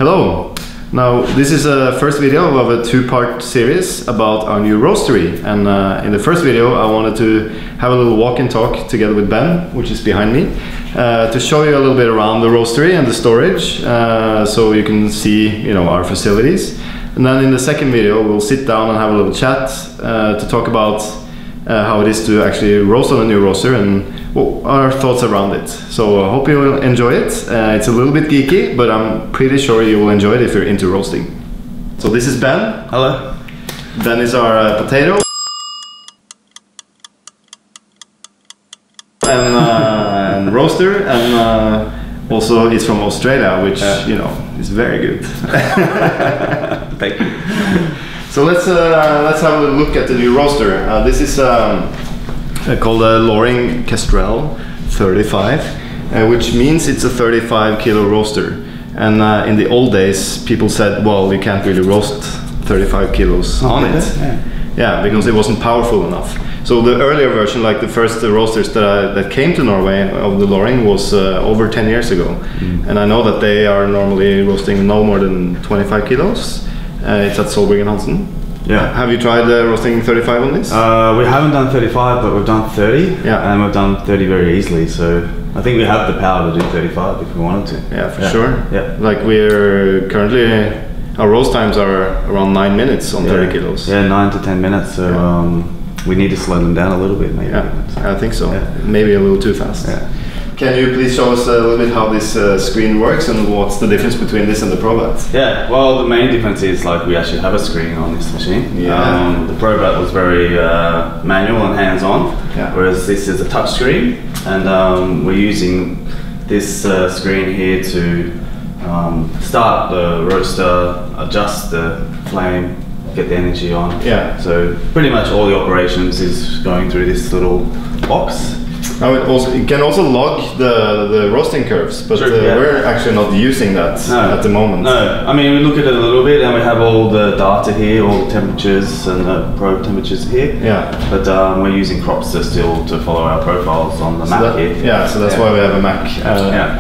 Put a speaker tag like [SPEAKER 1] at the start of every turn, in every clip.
[SPEAKER 1] Hello! Now this is a first video of a two-part series about our new roastery, and in the first video I wanted to have a little walk and talk together with Ben, which is behind me, to show you a little bit around the roastery and the storage, so you can see our facilities. And then in the second video we'll sit down and have a little chat to talk about how it is to actually roast on a new roaster and what our thoughts around it. So I hope you will enjoy it. It's a little bit geeky, but I'm pretty sure you will enjoy it if you're into roasting. So this is Ben.
[SPEAKER 2] Hello.
[SPEAKER 1] Ben is our potato. And roaster, and also he's from Australia, which is very good.
[SPEAKER 2] Thank you.
[SPEAKER 1] So let's have a look at the new roaster. This is called a Loring Kestrel 35, which means it's a 35 kilo roaster. And in the old days, people said, well, you can't really roast 35 kilos on it. Yeah, because it wasn't powerful enough. So the earlier version, like the first roasters that came to Norway of the Loring, was over 10 years ago. And I know that they are normally roasting no more than 25 kilos. It's at Solberg & Hansen.
[SPEAKER 2] Yeah.
[SPEAKER 1] Have you tried roasting 35 on this?
[SPEAKER 2] We haven't done 35, but we've done 30.
[SPEAKER 1] Yeah.
[SPEAKER 2] And we've done 30 very easily, so I think we have the power to do 35 if we wanted to.
[SPEAKER 1] Yeah, for sure.
[SPEAKER 2] Yeah.
[SPEAKER 1] Like we're currently, our roast times are around 9 minutes on 30 kilos.
[SPEAKER 2] Yeah, 9 to 10 minutes, so we need to slow them down a little bit maybe.
[SPEAKER 1] Yeah, I think so.
[SPEAKER 2] Yeah.
[SPEAKER 1] Maybe a little too fast.
[SPEAKER 2] Yeah.
[SPEAKER 1] Can you please show us a little bit how this screen works and what's the difference between this and the Probot?
[SPEAKER 2] Yeah, well, the main difference is like we actually have a screen on this machine.
[SPEAKER 1] Yeah.
[SPEAKER 2] The Probot was very manual and hands-on, whereas this is a touch screen, and we're using this screen here to start the roaster, adjust the flame, get the energy on.
[SPEAKER 1] Yeah.
[SPEAKER 2] So pretty much all the operations is going through this little box.
[SPEAKER 1] Now it can also log the roasting curves, but we're actually not using that at the moment.
[SPEAKER 2] No, I mean we look at it a little bit and we have all the data here, all the temperatures and the probe temperatures here.
[SPEAKER 1] Yeah.
[SPEAKER 2] But we're using Cropster still to follow our profiles on the Mac here.
[SPEAKER 1] Yeah, so that's why we have a Mac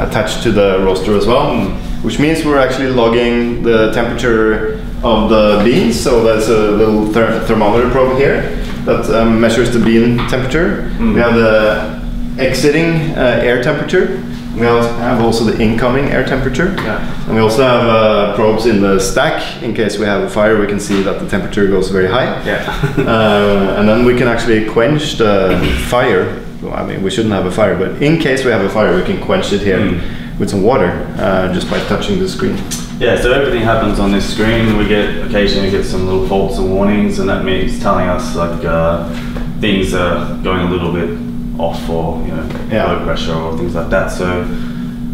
[SPEAKER 1] attached to the roaster as well, which means we're actually logging the temperature of the beans. So there's a little thermometer probe here that measures the bean temperature. We have the exiting air temperature. We have also the incoming air temperature. And we also have probes in the stack. In case we have a fire, we can see that the temperature goes very high. And then we can actually quench the fire. Well, I mean, we shouldn't have a fire, but in case we have a fire, we can quench it here with some water just by touching the screen.
[SPEAKER 2] Yeah, so everything happens on this screen. We occasionally get some little faults and warnings, and that means telling us like things are going a little bit off, or low pressure or things like that. So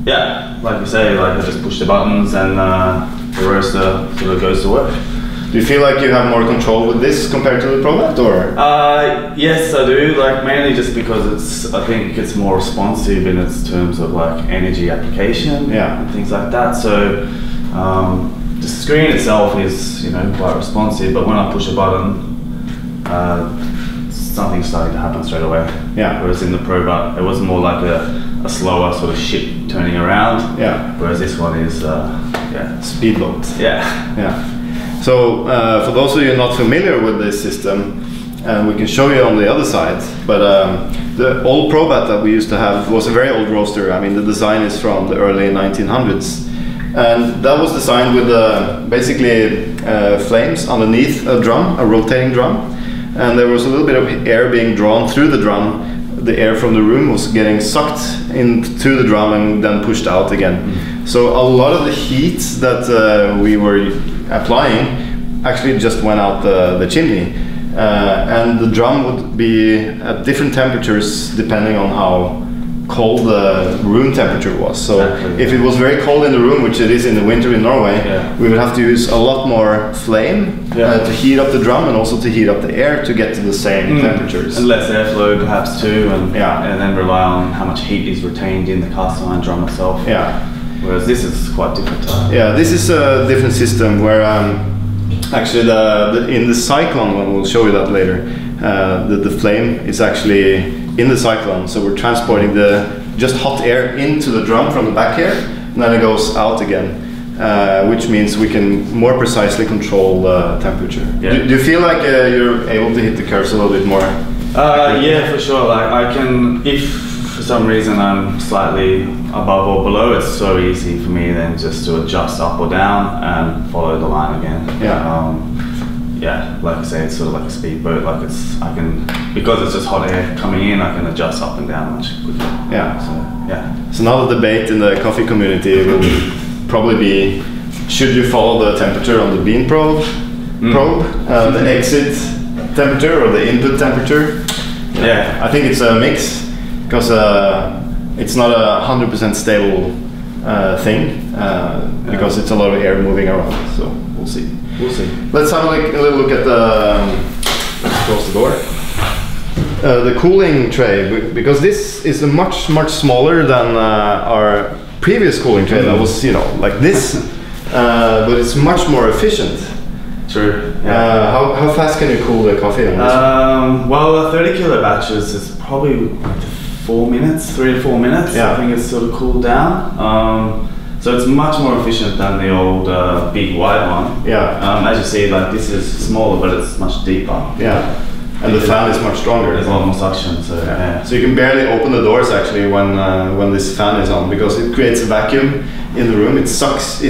[SPEAKER 2] yeah, like you say, like I just push the buttons and the roaster sort of goes to work.
[SPEAKER 1] Do you feel like you have more control with this compared to the Probot, or?
[SPEAKER 2] Yes, I do. Like mainly just because I think it's more responsive in its terms of like energy application and things like that. So the screen itself is quite responsive, but when I push a button, something's starting to happen straight away. Yeah. Whereas in the Probot, it was more like a slower sort of ship turning around. Yeah. Whereas this one is
[SPEAKER 1] speed load.
[SPEAKER 2] Yeah.
[SPEAKER 1] Yeah. So for those of you not familiar with this system, we can show you on the other side, but the old Probot that we used to have was a very old roaster. I mean, the design is from the early 1900s. And that was designed with basically flames underneath a drum, a rotating drum. And there was a little bit of air being drawn through the drum. The air from the room was getting sucked into the drum and then pushed out again. So a lot of the heat that we were applying actually just went out the chimney. And the drum would be at different temperatures depending on how cold the room temperature was. So if it was very cold in the room, which it is in the winter in Norway, we would have to use a lot more flame to heat up the drum and also to heat up the air to get to the same temperatures.
[SPEAKER 2] And less airflow perhaps too, and then rely on how much heat is retained in the cast iron drum itself. Whereas this is quite different.
[SPEAKER 1] This is a different system where actually in the Cyclone one, we'll show you that later, the flame is actually in the Cyclone, so we're transporting the just hot air into the drum from the back here, and then it goes out again. which means we can more precisely control the temperature. Yeah. Do you feel like you're able to hit the curves a little bit more?
[SPEAKER 2] Yeah, for sure. Like I can, if for some reason I'm slightly above or below, it's so easy for me then just to adjust up or down and follow the line again.
[SPEAKER 1] Yeah.
[SPEAKER 2] Yeah, like I say, it's sort of like a speedboat. Like because it's just hot air coming in, I can adjust up and down much quicker.
[SPEAKER 1] Yeah.
[SPEAKER 2] So yeah.
[SPEAKER 1] So now the debate in the coffee community will probably be: should you follow the temperature on the bean probe, the exit temperature or the input temperature?
[SPEAKER 2] Yeah.
[SPEAKER 1] I think it's a mix because it's not a 100% stable thing because it's a lot of air moving around. So we'll see.
[SPEAKER 2] We'll see.
[SPEAKER 1] Let's have a little look at the. Let's close the door. The cooling tray, because this is a much smaller than our previous cooling tray that was, you know, like this, but it's much more efficient.
[SPEAKER 2] True.
[SPEAKER 1] Yeah. How fast can you cool the coffee on this?
[SPEAKER 2] Well, 30 kilo batches is probably 4 minutes, 3 to 4 minutes.
[SPEAKER 1] Yeah.
[SPEAKER 2] I think it's sort of cooled down. So it's much more efficient than the old big wide one.
[SPEAKER 1] Yeah.
[SPEAKER 2] As you see, like this is smaller, but it's much deeper.
[SPEAKER 1] Yeah. And the fan is much stronger.
[SPEAKER 2] There's a lot more suction, so yeah.
[SPEAKER 1] So you can barely open the doors actually when this fan is on, because it creates a vacuum in the room. It sucks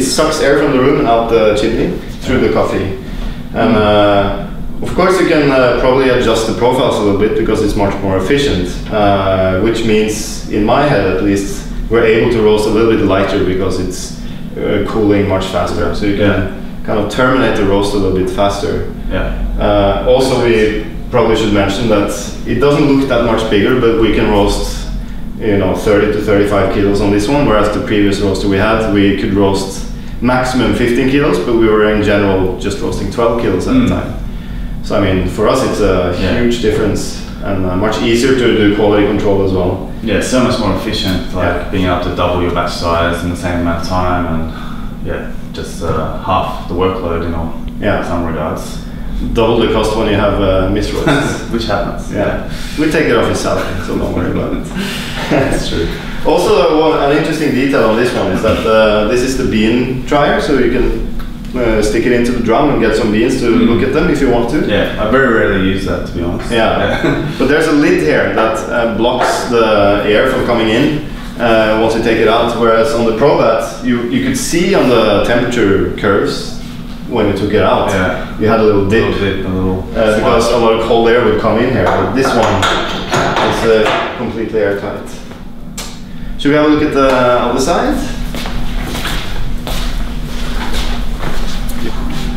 [SPEAKER 1] air from the room and out the chimney through the coffee. And of course you can probably adjust the profiles a little bit because it's much more efficient, which means, in my head at least, we're able to roast a little bit lighter because it's cooling much faster. So you can kind of terminate the roast a little bit faster.
[SPEAKER 2] Yeah.
[SPEAKER 1] Also, we probably should mention that it doesn't look that much bigger, but we can roast, you know, 30 to 35 kilos on this one, whereas the previous roaster we had, we could roast maximum 15 kilos, but we were in general just roasting 12 kilos at the time. So I mean, for us it's a huge difference, and much easier to do quality control as well.
[SPEAKER 2] Yeah, so much more efficient, like being able to double your batch size in the same amount of time, and just half the workload in some regards.
[SPEAKER 1] Double the cost when you have misroasts.
[SPEAKER 2] Which happens.
[SPEAKER 1] Yeah. We take it off your salary, so don't worry about it.
[SPEAKER 2] That's true.
[SPEAKER 1] Also, an interesting detail on this one is that this is the bean dryer, so you can stick it into the drum and get some beans to look at them if you want to.
[SPEAKER 2] Yeah, I very rarely use that, to be honest.
[SPEAKER 1] Yeah. But there's a lid here that blocks the air from coming in once you take it out, whereas on the Probot you could see on the temperature curves when you took it out, you had a little dip, because a lot of cold air would come in here, but this one is completely airtight. Should we have a look at the other side?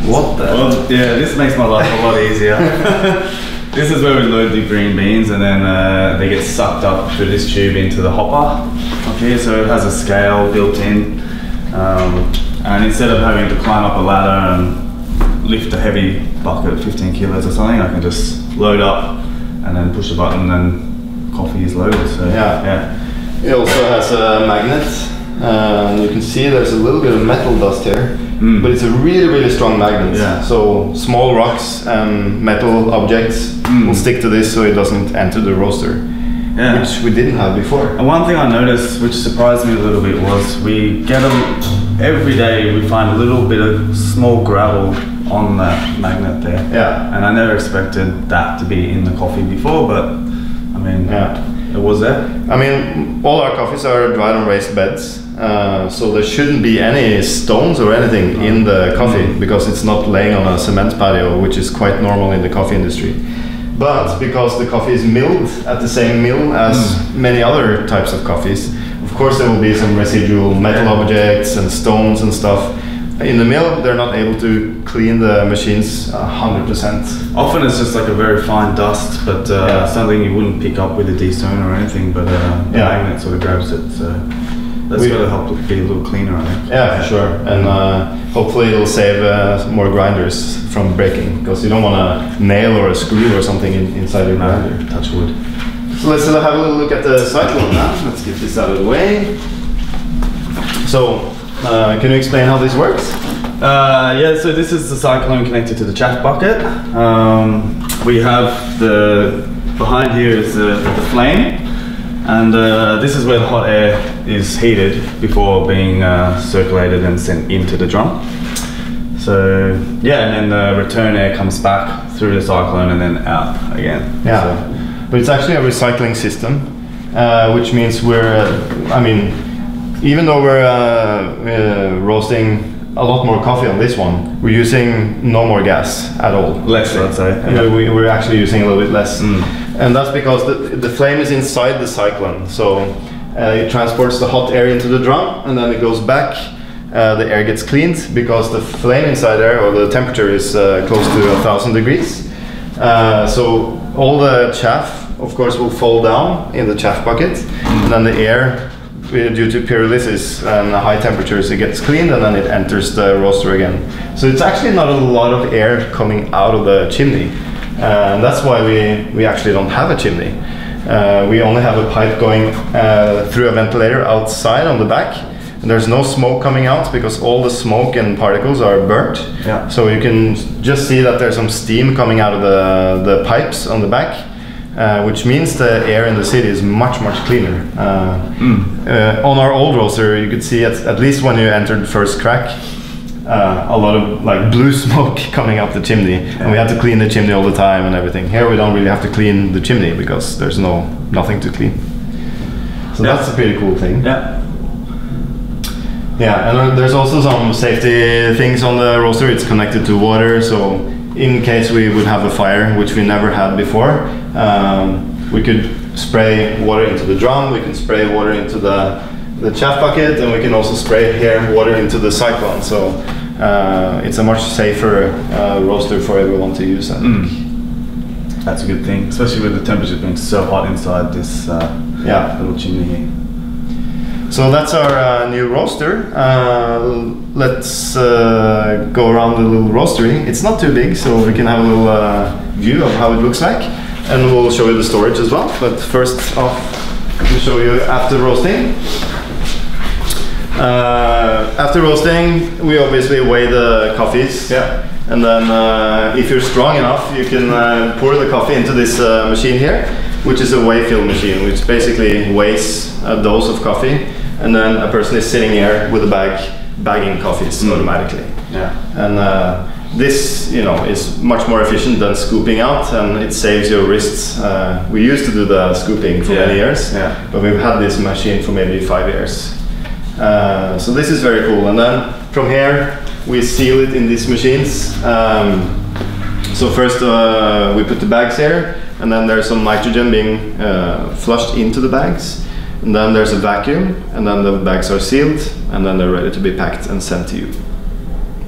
[SPEAKER 1] What the?
[SPEAKER 2] Well, yeah, this makes my life a lot easier. This is where we load the green beans, and then they get sucked up through this tube into the hopper up here, so it has a scale built in. And instead of having to climb up a ladder and lift a heavy bucket of 15 kilos or something, I can just load up and then push a button and coffee is loaded. So
[SPEAKER 1] It also has a magnet. You can see there's a little bit of metal dust here, but it's a really strong magnet.
[SPEAKER 2] Yeah.
[SPEAKER 1] So small rocks and metal objects will stick to this so it doesn't enter the roaster. Yeah. Which we didn't have before.
[SPEAKER 2] And one thing I noticed, which surprised me a little bit, was we get every day we find a little bit of small gravel on that magnet there.
[SPEAKER 1] Yeah.
[SPEAKER 2] And I never expected that to be in the coffee before, but I mean, it was there.
[SPEAKER 1] I mean, all our coffees are dried on raised beds, so there shouldn't be any stones or anything in the coffee because it's not laying on a cement patio, which is quite normal in the coffee industry. But because the coffee is milled at the same mill as many other types of coffees, of course there will be some residual metal objects and stones and stuff. In the mill, they're not able to clean the machines 100%.
[SPEAKER 2] Often it's just like a very fine dust, but something you wouldn't pick up with a de-stone or anything, but the magnet sort of grabs it. So that's going to help it be a little cleaner, I think.
[SPEAKER 1] Yeah, for sure. And hopefully it'll save more grinders from breaking, because you don't want a nail or a screw or something inside your grinder.
[SPEAKER 2] Touch wood.
[SPEAKER 1] So let's have a little look at the cyclone now. Let's get this out of the way. So, can you explain how this works?
[SPEAKER 2] So this is the cyclone connected to the chaff bucket. We have behind here is the flame, and this is where the hot air is heated before being circulated and sent into the drum. So yeah, and then the return air comes back through the cyclone and then out again.
[SPEAKER 1] Yeah, so. But it's actually a recycling system, which means we're, I mean, even though we're roasting a lot more coffee on this one, we're using no more gas at all.
[SPEAKER 2] Less, I'd say.
[SPEAKER 1] Yeah. We're actually using a little bit less. And that's because the flame is inside the cyclone. So it transports the hot air into the drum and then it goes back. The air gets cleaned because the flame inside there, or the temperature is close to 1,000 degrees. So all the chaff, of course, will fall down in the chaff bucket, and then the air, due to pyrolysis and high temperatures, it gets cleaned and then it enters the roaster again. So it's actually not a lot of air coming out of the chimney, and that's why we actually don't have a chimney. We only have a pipe going through a ventilator outside on the back. And there's no smoke coming out because all the smoke and particles are burnt. Yeah. So you can just see that there's some steam coming out of the pipes on the back, which means the air in the city is much cleaner. On our old roaster, you could see at least when you entered first crack, a lot of like blue smoke coming up the chimney, and we have to clean the chimney all the time and everything. Here we don't really have to clean the chimney because there's nothing to clean. So that's a pretty cool thing.
[SPEAKER 2] Yeah.
[SPEAKER 1] Yeah, and there's also some safety things on the roaster. It's connected to water, so in case we would have a fire, which we never had before, we could spray water into the drum, we can spray water into the chaff bucket, and we can also spray here water into the cyclone. So it's a much safer roaster for everyone to use, I think.
[SPEAKER 2] That's a good thing, especially with the temperature being so hot inside this little chimney here.
[SPEAKER 1] So that's our new roaster. Let's go around the little roastery. It's not too big, so we can have a little view of how it looks like. And we'll show you the storage as well. But first off, we'll show you after roasting. After roasting, we obviously weigh the coffees. Yeah. And then if you're strong enough, you can pour the coffee into this machine here, which is a weigh fill machine, which basically weighs a dose of coffee. And then a person is sitting here with a bag, bagging coffees automatically. Yeah. And this, is much more efficient than scooping out, and it saves your wrists. We used to do the scooping for many years, but we've had this machine for maybe 5 years. So this is very cool. And then from here, we seal it in these machines. So first we put the bags here, and then there's some nitrogen being flushed into the bags. And then there's a vacuum, and then the bags are sealed, and then they're ready to be packed and sent to you.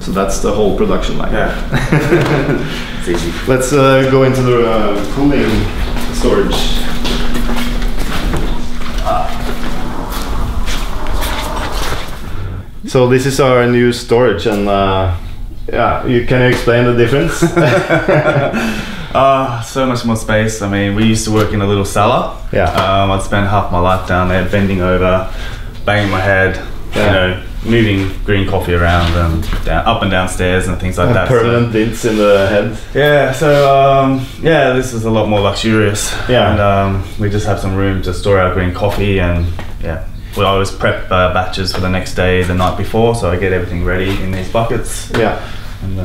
[SPEAKER 1] So that's the whole production line. Yeah. It's easy. Let's go into the cooling storage. So this is our new storage, and can you explain the difference?
[SPEAKER 2] So much more space. I mean, we used to work in a little cellar. Yeah. I'd spend half my life down there, bending over, banging my head, moving green coffee around and up and down stairs and things like that.
[SPEAKER 1] Permanent dents in the head.
[SPEAKER 2] Yeah. So this is a lot more luxurious. Yeah. And we just have some room to store our green coffee, and we always prep batches for the next day, the night before, so I get everything ready in these buckets. Yeah. And,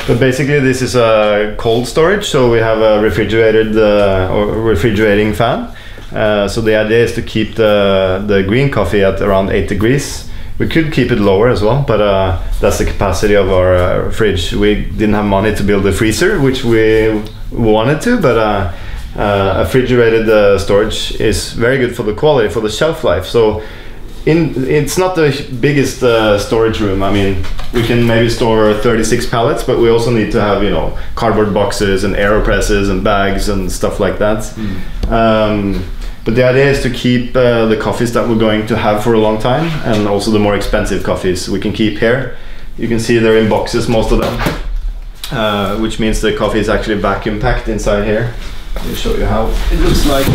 [SPEAKER 1] but basically this is a cold storage, so we have a refrigerated or refrigerating fan. So the idea is to keep the green coffee at around 8 degrees. We could keep it lower as well, but that's the capacity of our fridge. We didn't have money to build a freezer, which we wanted to, but a refrigerated storage is very good for the quality, for the shelf life. So it's not the biggest storage room. I mean, we can maybe store 36 pallets, but we also need to have cardboard boxes and AeroPresses and bags and stuff like that. But the idea is to keep the coffees that we're going to have for a long time, and also the more expensive coffees we can keep here. You can see they're in boxes, most of them, which means the coffee is actually vacuum packed inside here. Let me show you how it looks like.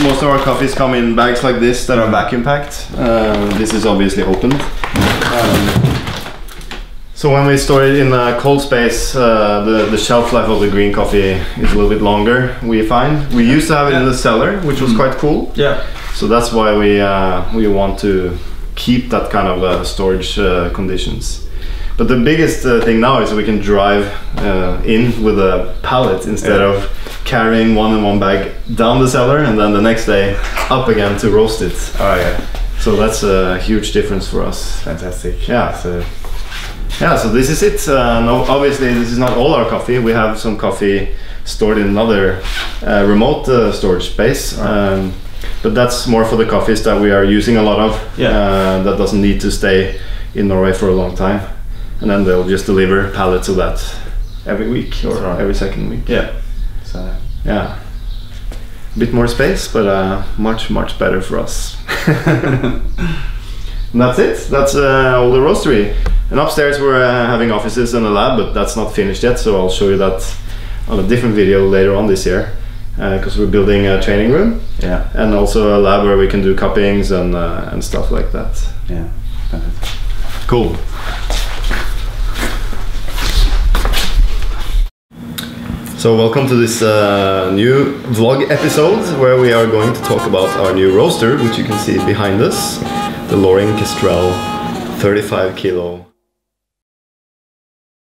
[SPEAKER 1] Most of our coffees come in bags like this that are vacuum packed. This is obviously opened. So when we store it in a cold space, the shelf life of the green coffee is a little bit longer, we find. We used to have it in the cellar, which was quite cool.
[SPEAKER 2] Yeah.
[SPEAKER 1] So that's why we want to keep that kind of storage conditions. But the biggest thing now is we can drive in with a pallet instead of carrying one in one bag down the cellar and then the next day up again to roast it.
[SPEAKER 2] Oh yeah.
[SPEAKER 1] So that's a huge difference for us.
[SPEAKER 2] Fantastic.
[SPEAKER 1] Yeah. So this is it. No, obviously this is not all our coffee. We have some coffee stored in another remote storage space.
[SPEAKER 2] Right.
[SPEAKER 1] But that's more for the coffees that we are using a lot of.
[SPEAKER 2] Yeah.
[SPEAKER 1] That doesn't need to stay in Norway for a long time. And then they'll just deliver pallets of that every week or every second week.
[SPEAKER 2] Yeah. So
[SPEAKER 1] yeah, a bit more space, but much better for us. And that's it. That's all the roastery. And upstairs we're having offices and a lab, but that's not finished yet. So I'll show you that on a different video later on this year, because we're building a training room.
[SPEAKER 2] Yeah. And
[SPEAKER 1] also a lab where we can do cuppings and stuff like that.
[SPEAKER 2] Yeah.
[SPEAKER 1] Cool. So welcome to this new vlog episode where we are going to talk about our new roaster, which you can see behind us, the Loring Kestrel 35 kilo.